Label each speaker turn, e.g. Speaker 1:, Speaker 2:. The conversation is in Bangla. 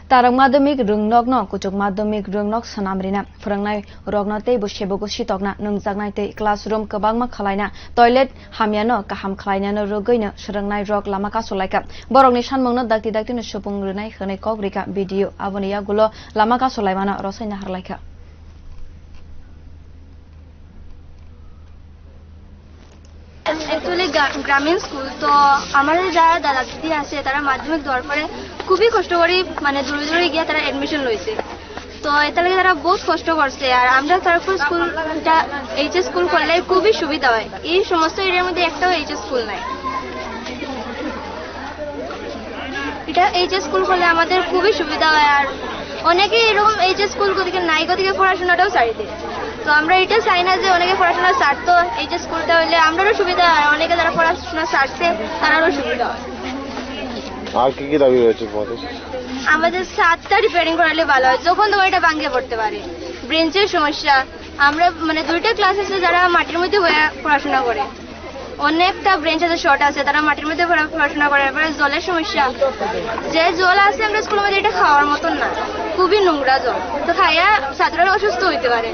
Speaker 1: Tarang madamik rungnok no kuchuk madamik rungnok sanamrina phrangnai rokna tei bo sebogo sitokna nungjaknai tei classroom kabangma khalaina toilet hamyano kaham khalaina no rogoino srangnai rok lama kasolaika borokni sanmungno dakti dakti no supungrunai khonai kogrika video aboni yagulo lama kasolaimana rosaina harlaika
Speaker 2: Actually, গ্রামীণ স্কুল তো আমাদের যারা দাদা দিদি আছে তারা মাধ্যমিক দেওয়ার পরে খুবই কষ্ট করে মানে দূরে দূরে গিয়ে তারা এডমিশন লইছে তো এটা লাগে তারা বহুত কষ্ট করছে আর আমরা তারপর স্কুলটা এইচএস স্কুল করলে খুবই সুবিধা হয় এই সমস্ত এরিয়ার মধ্যে একটাও এইচএস স্কুল নাই এটা এইচএস স্কুল করলে আমাদের খুবই সুবিধা হয় আর অনেকে এরকম এইচএস স্কুল থেকে নাই থেকে পড়াশোনাটাও ছাড়ি দেয় তো আমরা এটা চাই না যে অনেকে পড়াশোনা ছাড়তো এইচএস স্কুলটা হলে আমারও সুবিধা হয় অনেকে যারা পড়াশোনা ছাড়ছে তারারও সুবিধা হয়
Speaker 3: আর কি কি দাবি রয়েছে তোমাদের
Speaker 2: আমাদের 7টা রিপেয়ারিং করালে ভালো হয় যখন তোমার এটা ভাঙে পড়তে পারে ব্রেঞ্চের সমস্যা আমরা মানে 2টা ক্লাস আছে যারা মাটির মধ্যে পড়াশোনা করে অনেকটা ব্রেঞ্চ আছে শর্ট আছে তারা মাটির মধ্যে পড়াশোনা করে এবারে জলের সমস্যা যে জল আছে আমরা স্কুলের মধ্যে এটা খাওয়ার মতন না খুবই নোংরা জল তো খাইয়া ছাত্ররা অসুস্থ হইতে পারে